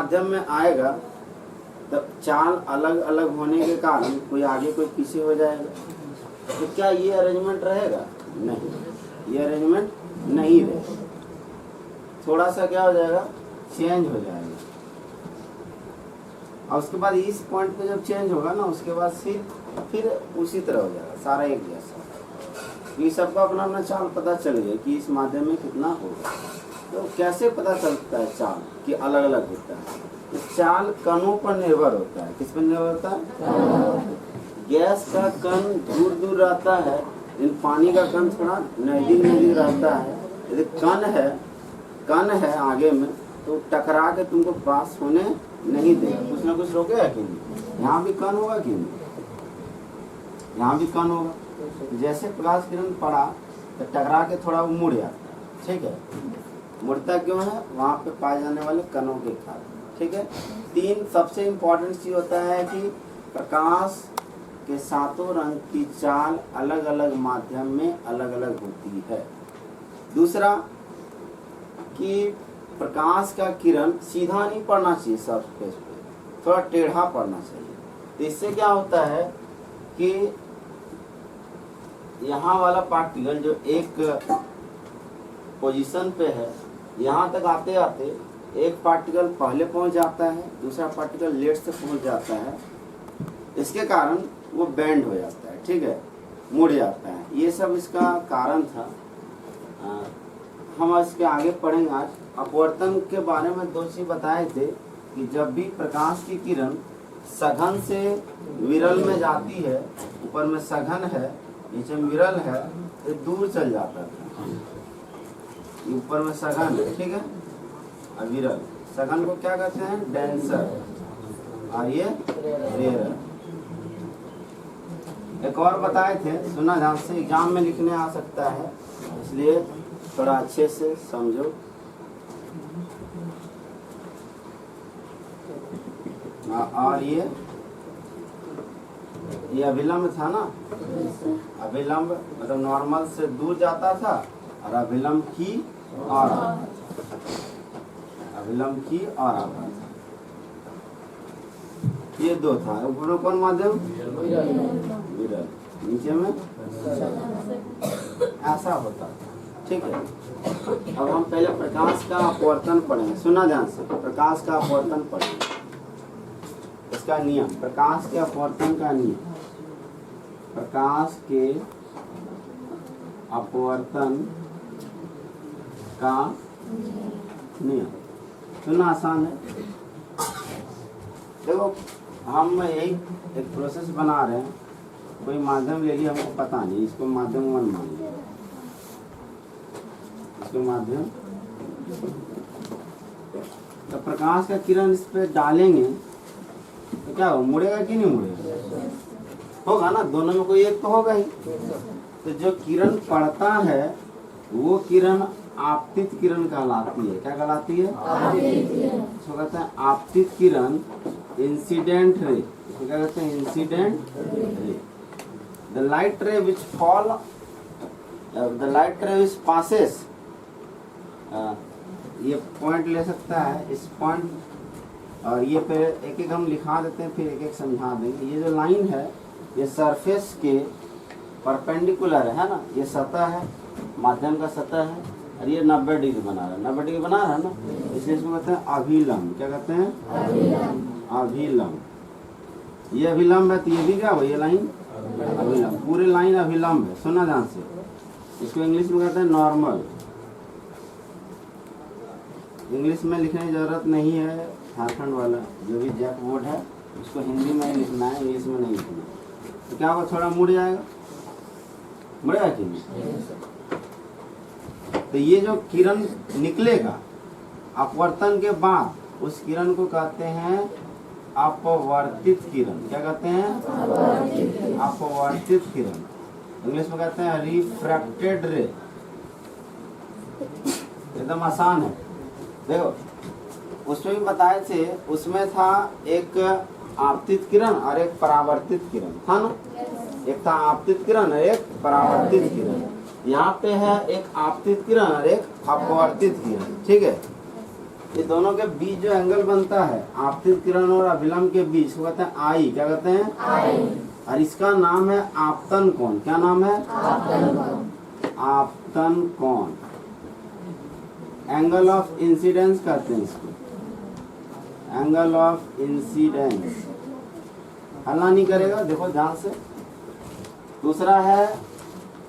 माध्यम में आएगा तब चाल अलग अलग होने के कारण कोई आगे कोई पीछे हो जाएगा। तो क्या ये अरेंजमेंट रहेगा? नहीं, ये अरेंजमेंट नहीं रहेगा। थोड़ा सा क्या हो जाएगा, चेंज हो जाएगा। और उसके बाद इस पॉइंट पे जब चेंज होगा ना, उसके बाद फिर उसी तरह हो जाएगा, सारा एक जैसा। ये सबका अपना अपना चाल पता चल गया कि इस माध्यम में कितना होगा। तो कैसे पता चलता है चाल कि अलग अलग होता है? तो चाल कणों पर निर्भर होता है। किस पर निर्भर होता है? गैस का कण दूर दूर रहता है, लेकिन पानी का कण थोड़ा नजदीक नजदीक रहता है। यदि कण है आगे में, तो टकरा के तुमको पास होने नहीं देगा, कुछ ना कुछ रोकेगा कि नहीं। यहाँ भी कण होगा कि नहीं, यहाँ भी कण होगा। जैसे प्रकाश किरण पड़ा तो टकरा के थोड़ा वो मुड़ जाता है, ठीक है। मुड़ता क्यों है? वहाँ पे पाए जाने वाले कणों के कारण, ठीक है। 3 सबसे इम्पोर्टेंट चीज होता है कि प्रकाश के सातों रंग की चाल अलग अलग माध्यम में अलग अलग होती है। दूसरा कि प्रकाश का किरण सीधा नहीं पड़ना चाहिए सरफेस पे, थोड़ा टेढ़ा पड़ना चाहिए। तो इससे क्या होता है कि यहाँ वाला पार्टिकल जो एक पोजीशन पे है, यहाँ तक आते आते एक पार्टिकल पहले पहुँच जाता है, दूसरा पार्टिकल लेट से पहुँच जाता है। इसके कारण वो बेंड हो जाता है, ठीक है, मुड़ जाता है। ये सब इसका कारण था। हम इसके आगे पढ़ेंगे। आज अपवर्तन के बारे में 2 चीज बताए थे कि जब भी प्रकाश की किरण सघन से विरल में जाती है, ऊपर में सघन है, नीचे में विरल है, तो दूर चल जाता था। ऊपर में सघन है, ठीक है, और विरल। सघन को क्या कहते हैं? डेंसर, और ये रेयर। एक और बताए थे, सुना ध्यान से, एग्जाम में लिखने आ सकता है, इसलिए थोड़ा अच्छे से समझो। और ये अभिलंब था ना, अभिलंब मतलब नॉर्मल से दूर जाता था, और अभिलंब की और आता था, अभिलंब की और आता था। ये 2 था। ऊपर में कौन माध्यम? विरल। नीचे में ऐसा होता था, ठीक है। अब हम पहले प्रकाश का अपवर्तन पढ़ेंगे। सुना ध्यान से, प्रकाश का अपवर्तन पढ़ेंगे। इसका नियम, प्रकाश के अपवर्तन का नियम, प्रकाश के अपवर्तन का नियम सुनना आसान है। देखो, हम एक प्रोसेस बना रहे हैं, कोई माध्यम ले लिया, हमको पता नहीं, इसको माध्यम 1 मान लिया, इसको माध्यम। तो प्रकाश का किरण इस पे डालेंगे तो क्या हो, मुड़ेगा कि नहीं मुड़ेगा? होगा ना, दोनों में कोई एक तो होगा ही। तो जो किरण पड़ता है वो किरण आपतित किरण कहलाती है। क्या कहलाती है? इसको कहते हैं आपतित किरण, इंसिडेंट रे। इसको क्या कहते हैं? Incident ray. द लाइट रे विच फॉल, द लाइट रे विच पासेस, ये पॉइंट ले सकता है, इस पॉइंट, और ये पे एक एक हम लिखा देते हैं, फिर एक एक समझा देंगे। ये जो लाइन है ये सरफेस के परपेंडिकुलर है ना, ये सतह है, माध्यम का सतह है, और ये 90 डिग्री बना रहा है, 90 डिग्री बना रहा है ना, इसलिए इसको कहते हैं अभिलंब। क्या कहते हैं? अभिलंब। ये अभिलंब है, तो ये भी क्या हो, ये लाइन अभिलंब, पूरे लाइन अभिलंब है। सुना ध्यान से, इसको इंग्लिश में कहते हैं नॉर्मल। इंग्लिश में लिखने की जरूरत नहीं है, झारखंड वाला जो भी जैक बोर्ड है उसको हिंदी में ही लिखना है, इंग्लिश में नहीं लिखना। तो क्या होगा, थोड़ा मुड़ जाएगा, मुड़ेगा कि नहीं? तो ये जो किरण निकलेगा अपवर्तन के बाद, उस किरण को कहते हैं अपवर्तित किरण। क्या कहते हैं? अपवर्तित किरण। इंग्लिश में कहते हैं रिफ्रैक्टेड रे। एकदम आसान है। देखो, उसमें भी बताए थे, उसमें था एक आपतित किरण और एक परावर्तित किरण, था ना? एक था आपतित किरण और एक परावर्तित किरण। यहाँ पे है एक आपतित किरण और एक अपवर्तित किरण, ठीक है। ये दोनों के बीच जो एंगल बनता है आपतित किरण और अभिलंब के बीच को कहते हैं आई। क्या कहते हैं? आई। और इसका नाम है आपतन कोण। क्या नाम है? आपतन कोण। एंगल ऑफ इंसिडेंस कहते हैं इसको, एंगल ऑफ इंसिडेंस। हल्ला नहीं करेगा, देखो ध्यान से। दूसरा है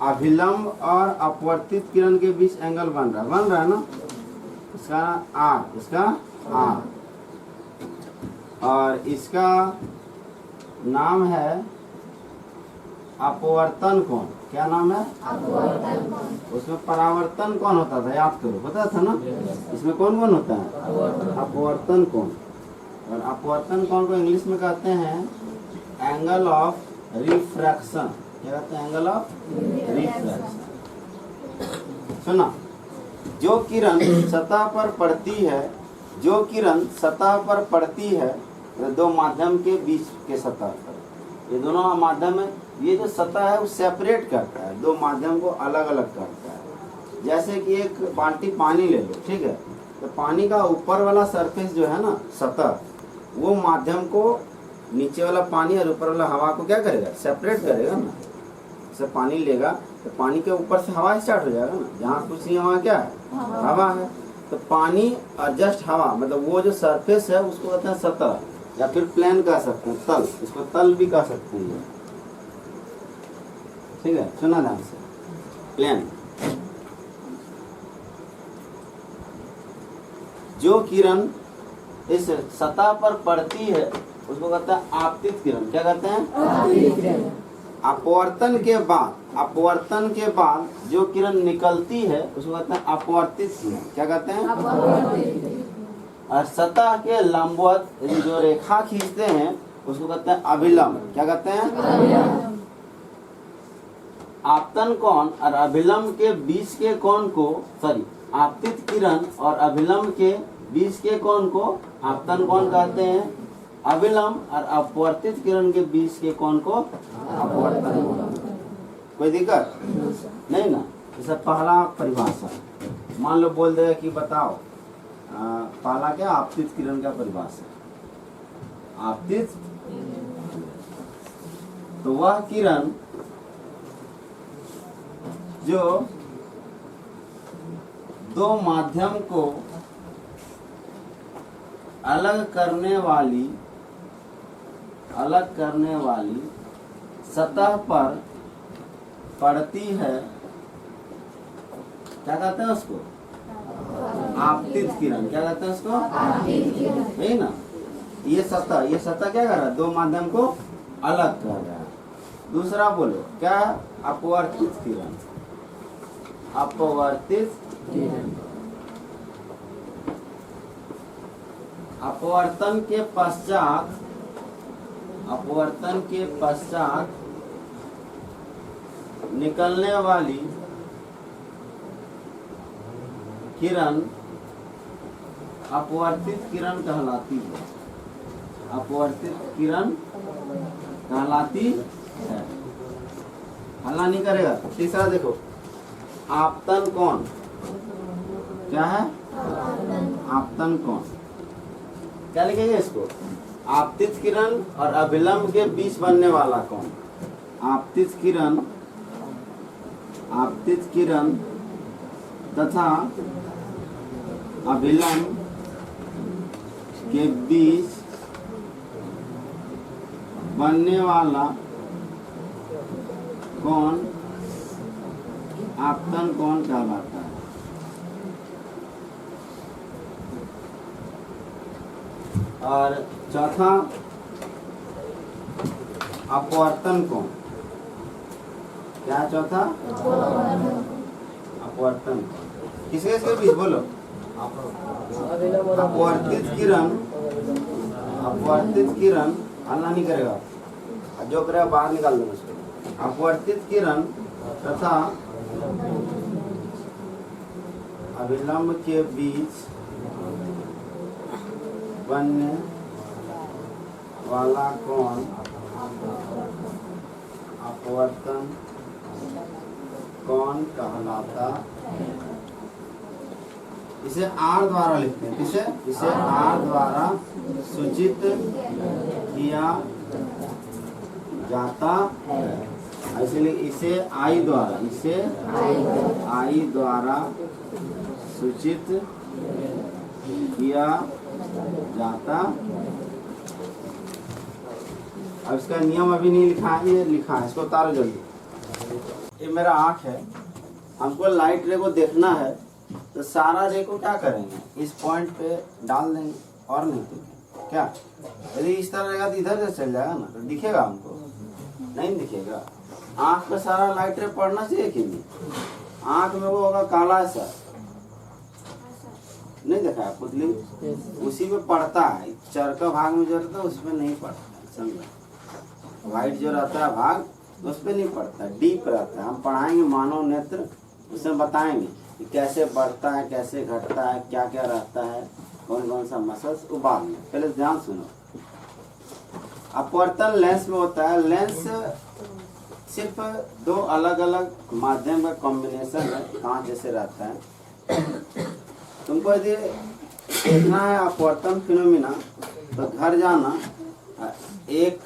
अभिलंब और अपवर्तित किरण के बीच एंगल बन रहा है ना, इसका आर, इसका आर। और इसका नाम है अपवर्तन कोण। क्या नाम है? अपवर्तन कोण। उसमें परावर्तन कौन होता था, याद करो, पता था ना? इसमें कौन कौन होता है? अपवर्तन कोण। और अपवर्तन कोण को इंग्लिश में कहते हैं एंगल ऑफ रिफ्रैक्शन। क्या कहते हैं? Angle of refraction. सुना, जो किरण सतह पर पड़ती है, जो किरण सतह पर पड़ती है दो माध्यम के बीच के सतह पर, ये दोनों माध्यम है, ये जो सतह है वो सेपरेट करता है, दो माध्यम को अलग अलग करता है। जैसे कि एक बाल्टी पानी ले लो, ठीक है, तो पानी का ऊपर वाला सरफेस जो है ना, सतह, वो माध्यम को, नीचे वाला पानी और ऊपर वाला हवा को क्या करेगा? सेपरेट करेगा ना। जैसे पानी लेगा तो पानी के ऊपर से हवा स्टार्ट हो जाएगा ना, जहाँ कुछ नहीं वहाँ क्या है? हवा है। तो पानी और जस्ट हवा, मतलब वो जो सरफेस है उसको कहते हैं सतह, या फिर प्लेन कह सकते हैं, तल, इसको तल भी कह सकते हैं। ठीक है, सुना ध्यान से, प्लेन। जो किरण इस सतह पर पड़ती है उसको कहते हैं आपतित किरण। क्या कहते हैं? अपवर्तन के बाद, अपवर्तन के बाद जो किरण निकलती है उसको कहते हैं अपवर्तित किरण। क्या कहते हैं? और सतह के लंबवत जो रेखा खींचते हैं उसको कहते हैं अभिलंब। क्या कहते हैं? आपतन कोण और अभिलंब के बीच के कोण को, सॉरी, आपतित किरण और अभिलंब के बीच के कोण को आपतन कोण कहते हैं। अभिलंब और अपवर्तित किरण के बीच के कोण को अपवर्तन कोण। कोई दिक्कत नहीं ना? जैसे पहला परिभाषा, मान लो बोल देगा कि बताओ पहला क्या? आपतित किरण का परिभाषा। आपतित, तो वह किरण जो दो माध्यम को अलग करने वाली सतह पर पड़ती है, क्या कहते हैं उसको? आपतित किरण। क्या कहते हैं उसको? है ना? ये सतह क्या कर रहा है? दो माध्यम को अलग कर रहा है। दूसरा बोलो क्या? अपवर्तित किरण। अपवर्तित किरण। अपवर्तन के पश्चात निकलने वाली किरण अपवर्तित किरण कहलाती है। अपवर्तित किरण कहलाती है। हल्ला नहीं करेगा। तीसरा देखो, आपतन कोण। क्या है? आपतन कोण। क्या लिखेंगे इसको? आपतित किरण और अभिलंब के बीच बनने वाला कोण। आपतित किरण तथा अभिलंब के बीच बनने वाला कोण आपतन कोण कहलाता है। और चौथा अपवर्तन कोण। क्या है चौथा? अपवर्तन। किसके इसके बीच बोलो? अपवर्तित किरण हल्ला नहीं करेगा, जो करेगा बाहर निकाल देना उसको। अपवर्तित किरण तथा अभिलंब के बीच बनने वाला कोण अपवर्तन कोण कहलाता है। इसे आर द्वारा लिखते हैं। किसे? इसे आर द्वारा सूचित किया जाता है, इसलिए इसे आई द्वारा सूचित किया जाता। अब इसका नियम अभी नहीं लिखा है, ये लिखा है, इसको उतारो जल्दी। ये मेरा आँख है, हमको लाइट रे को देखना है, तो सारा रे को क्या करेंगे, इस पॉइंट पे डाल देंगे और नहीं तो क्या। यदि इस तरह रहेगा तो इधर से चल जाएगा ना, तो दिखेगा हमको? नहीं दिखेगा। आँख पे सारा लाइट रे पड़ना चाहिए कि नहीं? आँख में वो होगा काला सा, नहीं देखा है पुतली, उसी में पड़ता है। चरका भाग में जो रहता है उसमें नहीं पड़ता है, समझा। व्हाइट जो रहता है भाग उस पर नहीं पड़ता है, डीप रहता है। हम पढ़ाएंगे मानव नेत्र, उसमें बताएंगे कि कैसे बढ़ता है, कैसे घटता है, क्या क्या रहता है, कौन कौन सा मसल्स, वो बाद में। पहले ध्यान सुनो। अपवर्तन लेंस में होता है। लेंस सिर्फ दो अलग अलग माध्यम का कॉम्बिनेशन है, कांच जैसे रहता है। तुमको यदि देखना है अपवर्तन फिनोमिना, तो घर जाना, एक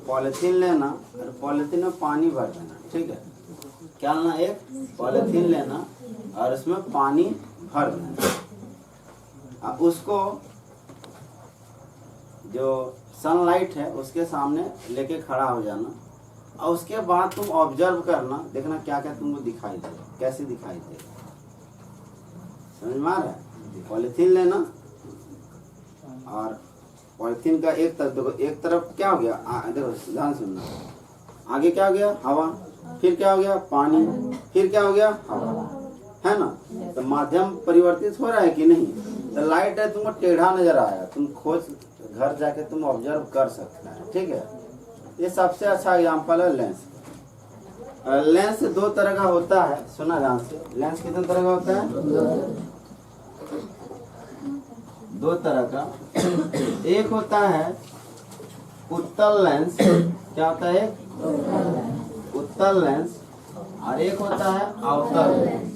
पॉलिथीन लेना और पॉलिथीन में पानी भर देना, ठीक है। क्या लेना? एक पॉलिथीन लेना और उसमें पानी भर देना। उसको जो सनलाइट है उसके सामने लेके खड़ा हो जाना, और उसके बाद तुम ऑब्जर्व करना, देखना क्या क्या तुमको दिखाई दे, कैसे दिखाई दे। समझ में आ रहा है? पॉलिथीन लेना और पॉलिथीन का एक तरफ देखो, एक तरफ क्या हो गया, देखो ध्यान सुनना, आगे क्या हो गया? हवा, फिर क्या हो गया? पानी, फिर क्या हो गया? हवा, है ना। तो माध्यम परिवर्तित हो रहा है कि नहीं? तो लाइट है, तुमको टेढ़ा नजर आया, तुम खोज घर जाके तुम ऑब्जर्व कर सकते हैं, ठीक है। ये सबसे अच्छा एग्जाम्पल है लेंस। लेंस दो तरह का होता है, सुना ध्यान से। लेंस कितने तरह का होता है? दो तरह का। एक होता है उत्तल लेंस। क्या होता है? उत्तल लेंस। और एक होता है अवतल लेंस,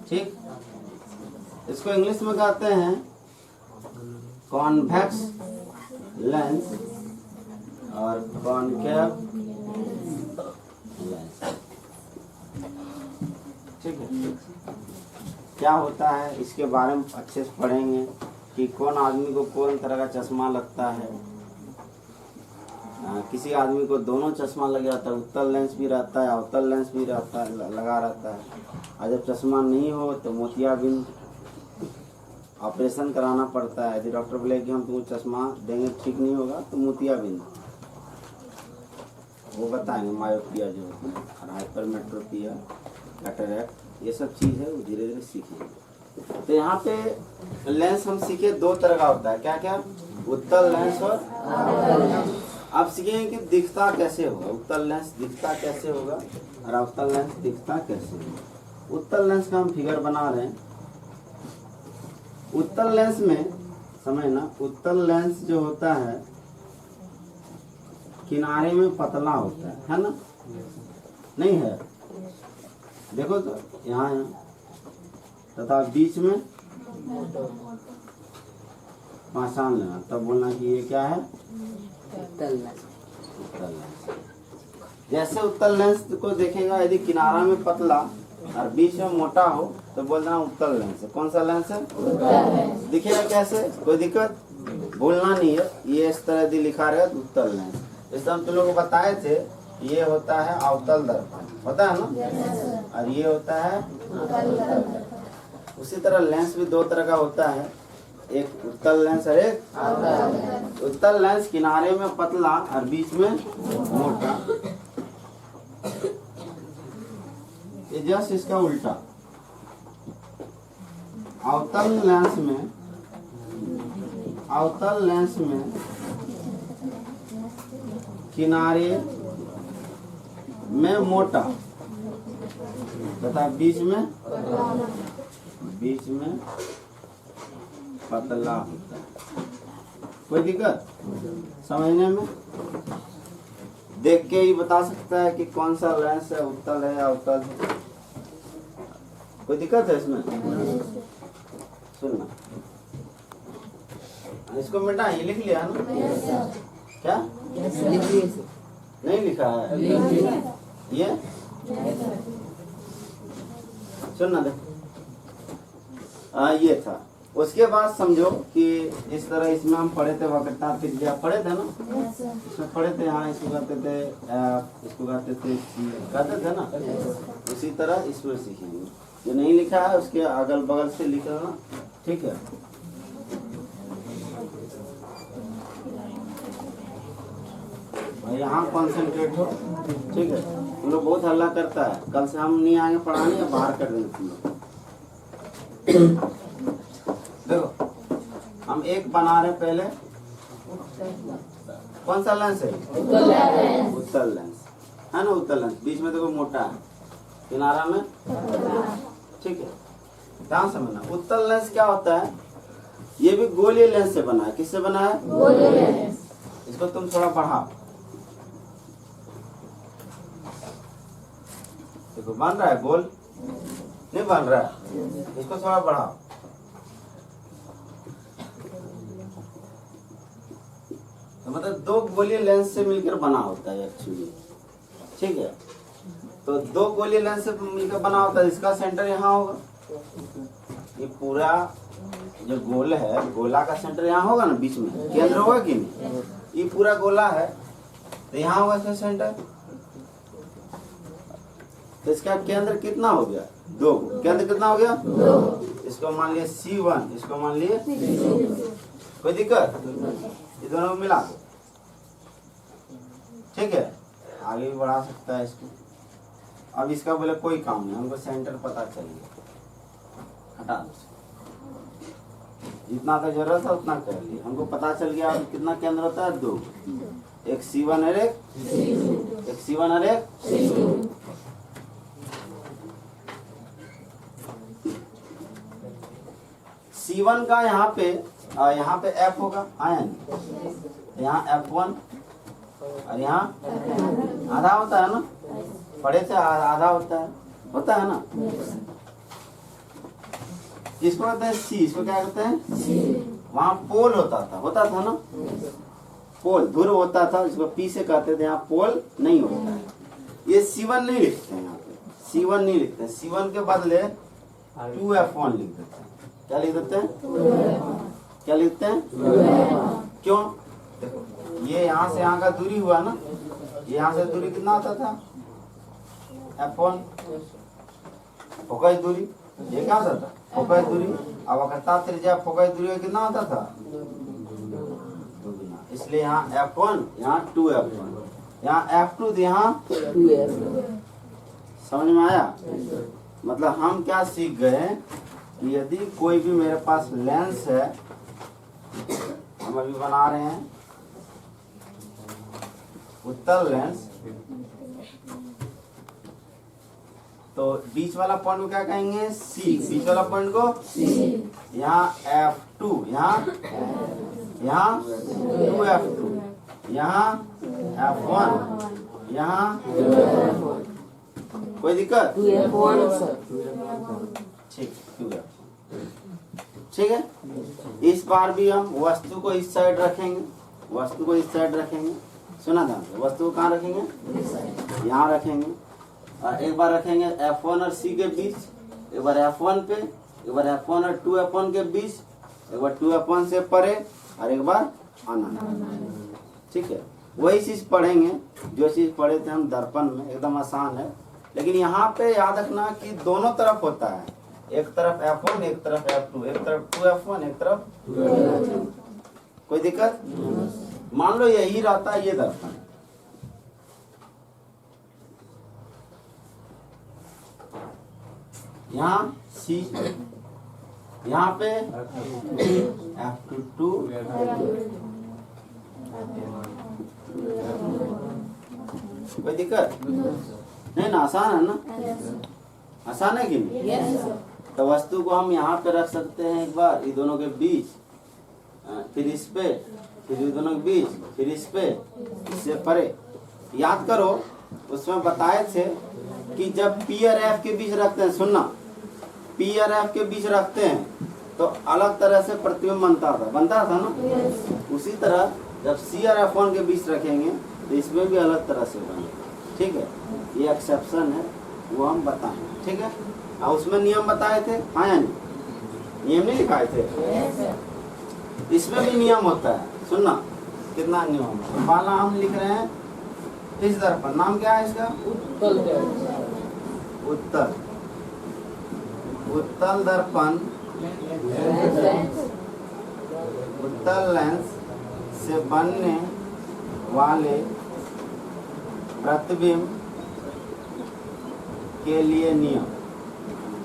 ठीक। इसको इंग्लिश में कहते हैं कॉन्वेक्स लेंस और कॉनकेव लेंस, ठीक है। क्या होता है इसके बारे में अच्छे से पढ़ेंगे कि कौन आदमी को कौन तरह का चश्मा लगता है। किसी आदमी को दोनों चश्मा लग जाता है, उत्तल लेंस भी रहता है, अवतल लेंस भी रहता है, लगा रहता है। और जब चश्मा नहीं हो तो मोतियाबिंद ऑपरेशन कराना पड़ता है। यदि डॉक्टर बोले कि हम तुमको चश्मा देंगे ठीक नहीं होगा, तो मोतियाबिंद वो बताएंगे, मायोपिया जो और हाइपरमेट्रोपिया, कैटरैक्ट, ये सब चीज़ है, वो धीरे धीरे सीखेंगे। तो यहाँ पे लेंस हम सीखे दो तरह का होता है। क्या क्या? उत्तल लेंस और आप सीखेंगे कि दिखता कैसे होगा। उत्तल लेंस दिखता कैसे होगा और अवतल लेंस दिखता कैसे होगा। उत्तल लेंस का हम फिगर बना रहे हैं। उत्तल लेंस में समझना, उत्तल लेंस जो होता है किनारे में पतला होता है ना? नहीं है? देखो तो यहाँ है, तथा बीच में पहचान लेना, तब बोलना कि ये क्या है? उत्तल लेंस। जैसे उत्तल लेंस को देखेगा, यदि किनारा में पतला और बीच में मोटा हो तो बोलना उत्तल लेंस है। कौन सा लेंस है? दिखेगा कैसे? कोई दिक्कत? भूलना नहीं है, ये इस तरह यदि लिखा रहे उत्तल लेंस। जैसे हम तुम लोगों को बताए थे, ये होता है अवतल दर्पण, होता है ना, और ये होता है उत्तल दर्पण। उसी तरह लेंस भी दो तरह का होता है, एक उत्तल लेंस और एक अवतल लेंस। उत्तल लेंस किनारे में पतला और बीच में मोटा, ये जस्ट इसका उल्टा। अवतल लेंस में किनारे में मोटा तथा बीच में पतला होता है। कोई दिक्कत समझने में? देख के ही बता सकता है कि कौन सा लेंस है, उत्तल है या अवतल है। कोई दिक्कत है इसमें? सुनना, इसको मिटा, ये लिख लिया ना? क्या नहीं लिखा है? ये सुनना दे। ये था। उसके बाद समझो कि इस तरह इसमें हम पढ़े थे वक्रता त्रिज्या पढ़े थे ना? इसमें पढ़े थे, हाँ इसको कहते थे इसको कहते थे ना? उसी तरह इसमें सीखेंगे। जो नहीं लिखा है उसके अगल बगल से लिख लेना, ठीक है? यहाँ कॉन्सेंट्रेट हो, ठीक है? तुम लोग बहुत हल्ला करता है, कल से हम नहीं आएंगे पढ़ाने या बाहर कर देंगे तुम लोग। देखो हम एक बना रहे पहले, कौन सा लेंस है? उत्तल लेंस है ना? उत्तल लेंस बीच में देखो मोटा है, किनारा में, ठीक है? ध्यान समझना, उत्तल लेंस क्या होता है? ये भी गोलीय लेंस से बना है। किससे बना है? गोलीय लेंस। इसको तुम थोड़ा बढ़ाओ, देखो बन रहा है गोल, नहीं बन रहा है? इसको थोड़ा बढ़ाओ। तो मतलब दो गोलीय लेंस से मिलकर बना होता है एक्चुअली, ठीक है? तो दो गोलीय लेंस से मिलकर बना होता है। इसका सेंटर यहाँ होगा, ये पूरा जो गोल है, गोला का सेंटर यहाँ होगा ना, बीच में केंद्र होगा कि नहीं? ये पूरा गोला है तो यहाँ होगा इसका सेंटर। तो इसका केंद्र कितना हो गया? 2। केंद्र कितना हो गया? 2। इसको मान लिया C1, इसको मान लिए कोई दिक्कत? ये दोनों को मिला दो, ठीक है? आगे भी बढ़ा सकता है इसको। अब इसका बोले कोई काम नहीं, हमको सेंटर पता चाहिए, हटा दो। जितना का जरूरत है उतना कर लिए, हमको पता चल गया अब कितना केंद्र होता है? 2। एक C1 और एक C1 और एक C1 का यहाँ पे F होगा, आयन यहाँ F1 और यहाँ आधा होता है ना? पढ़े थे आधा होता है ना? इसको कहते हैं C, इसको क्या कहते हैं? वहाँ पोल होता था ना? पोल ध्रुव होता था, इसको P से कहते थे। यहाँ पोल नहीं होता है। ये C1 नहीं लिखते हैं, यहाँ पे C1 नहीं लिखते हैं। C1 के बदले 2F1 लिख देते हैं। क्या लिख देते हैं? क्या लिखते हैं? क्यों? देखो ये यहाँ से यहाँ का दूरी हुआ ना, ये यहाँ से दूरी कितना होता था? F1 फोकस दूरी, ये क्या होता था? फोकस दूरी। अब वक्रता त्रिज्या फोकस दूरी का कितना होता था? 2 इसलिए यहाँ F1, यहाँ 2F1, यहाँ F2, यहाँ 2F। समझ में आया? मतलब हम क्या सीख गए कि यदि कोई भी मेरे पास लेंस है, हम अभी बना रहे हैं उत्तल लेंस, तो बीच वाला पॉइंट को क्या कहेंगे? C। बीच वाला पॉइंट को C। यहाँ F2, यहाँ 2F2, यहाँ F1, यहाँ कोई दिक्कत? ठीक है? इस बार भी हम वस्तु को इस साइड रखेंगे, सुना ध्यान से। वस्तु को कहाँ रखेंगे? यहाँ रखेंगे। और एक बार रखेंगे F1 और C के बीच, एक बार F1 पे, एक बार F1 और 2F1 के बीच, एक बार 2F1 से परे और एक बार आना, ठीक है? वही चीज पढ़ेंगे जो चीज पढ़े थे हम दर्पण में, एकदम आसान है। लेकिन यहाँ पे याद रखना कि दोनों तरफ होता है, एक तरफ F1 एक तरफ F2, एक तरफ 2F1 एक तरफ 2F2। कोई दिक्कत? मान लो यही रहता है ये दर्पण, यहाँ C, यहाँ पे F2, कोई दिक्कत नहीं ना? आसान है ना? आसान है कि नहीं? तो वस्तु को हम यहाँ पे रख सकते हैं एक बार, ये दोनों के बीच, फिर इस पे, फिर ये दोनों के बीच, फिर इस पे, इससे परे। याद करो उसमें बताए थे कि जब P और F के बीच रखते हैं, सुनना, पी और एफ के बीच रखते हैं तो अलग तरह से प्रतिबिंब बनता था ना। उसी तरह जब सी और F1 के बीच रखेंगे तो इसमें भी अलग तरह से बनेगा। ठीक है, ये एक्सेप्शन है, वो हम बताएंगे। ठीक है, और उसमें नियम बताए थे, हाँ या नहीं? नियम नहीं लिखाए थे? इसमें भी नियम होता है, सुनना कितना नियम है। तो पहला हम लिख रहे हैं इस दर्पण, नाम क्या है इसका? उत्तल दर्पण उत्तल लेंस से बनने वाले प्रतिबिंब के लिए नियम।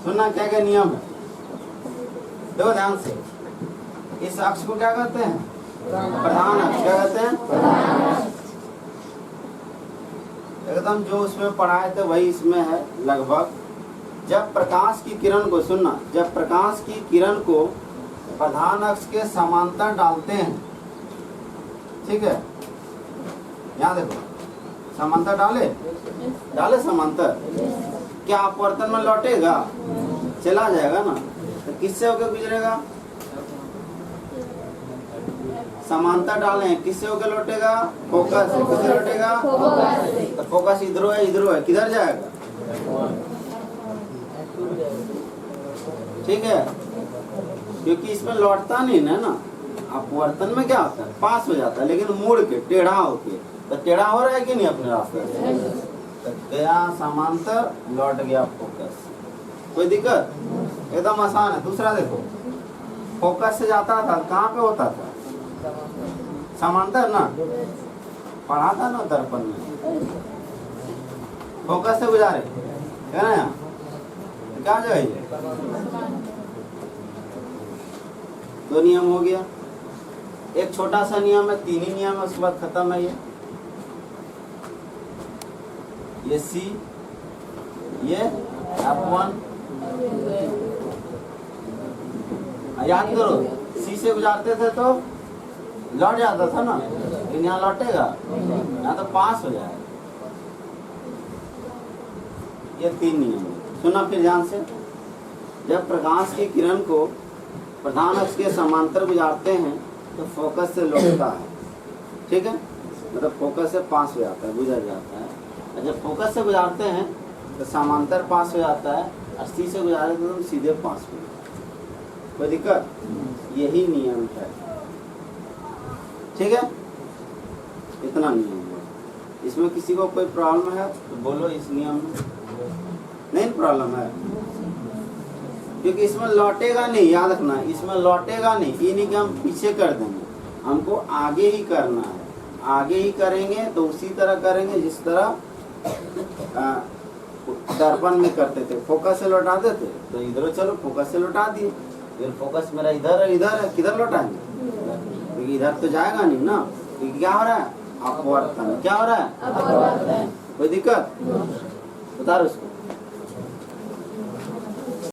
सुनना क्या क्या नियम है, देखो ध्यान से। इस अक्ष को क्या कहते हैं? प्रधान अक्ष। क्या कहते हैं? एकदम जो उसमें पढ़ाए थे वही इसमें है लगभग। जब प्रकाश की किरण को, सुनना, जब प्रकाश की किरण को प्रधान अक्ष के समांतर डालते हैं, ठीक है, यहाँ देखो, समांतर डाले समांतर, क्या अपवर्तन में लौटेगा? चला जाएगा ना। तो किससे होकर गुजरेगा? समांतर डाले, किससे होकर लौटेगा? फोकस से। किससे लौटेगा? तो फोकस इधर है, किधर जाएगा? ठीक है, क्योंकि इसमें लौटता नहीं है ना। अपवर्तन में क्या होता है? पास हो जाता है, लेकिन मुड़ के टेढ़ा होके। तो टेढ़ा हो रहा है कि नहीं अपने रास्ते से? तो गया समांतर, लौट गया फोकस। कोई दिक्कत? एकदम आसान है। दूसरा देखो, फोकस से जाता था, कहाँ पे होता था? समांतर ना, पढ़ा था ना दर्पण में। फोकस से गुजारे है ना, यहाँ क्या जाएगी? दो नियम हो गया। एक छोटा सा नियम है, 3 ही नियम है, उसके बाद खत्म है। ये सी, ये F1। याद करो, सी से गुजारते थे तो लौट जाता था ना, लेकिन यहाँ लौटेगा, यहाँ तो पास हो जाएगा। ये 3 नियम है। सुना फिर ध्यान से। जब प्रकाश की किरण को प्रधान अक्ष के समांतर गुजारते हैं तो फोकस से लौटता है। ठीक है, मतलब फोकस से पास हो जाता है, गुजर जाता है। और जब फोकस से गुजारते हैं तो समांतर पास हो जाता है, और सी से गुजारे तो सीधे पास हो जाता है। कोई दिक्कत? यही नियम है। ठीक है, इतना नियम है। इसमें किसी को कोई प्रॉब्लम है तो बोलो। इस नियम में नहीं प्रॉब्लम है, क्योंकि इसमें लौटेगा नहीं, याद रखना, इसमें लौटेगा नहीं। ये नहीं कि हम पीछे कर देंगे, हमको आगे ही करना है। आगे ही करेंगे तो उसी तरह करेंगे जिस तरह दर्पण में करते थे। फोकस से लौटाते थे तो इधर चलो फोकस से लौटा दिए। फिर फोकस मेरा इधर है, किधर लौटाएंगे? क्योंकि इधर तो जाएगा नहीं ना। क्योंकि क्या हो रहा है? अपवर्तन। क्या हो रहा है? कोई दिक्कत? बता रहे उसको।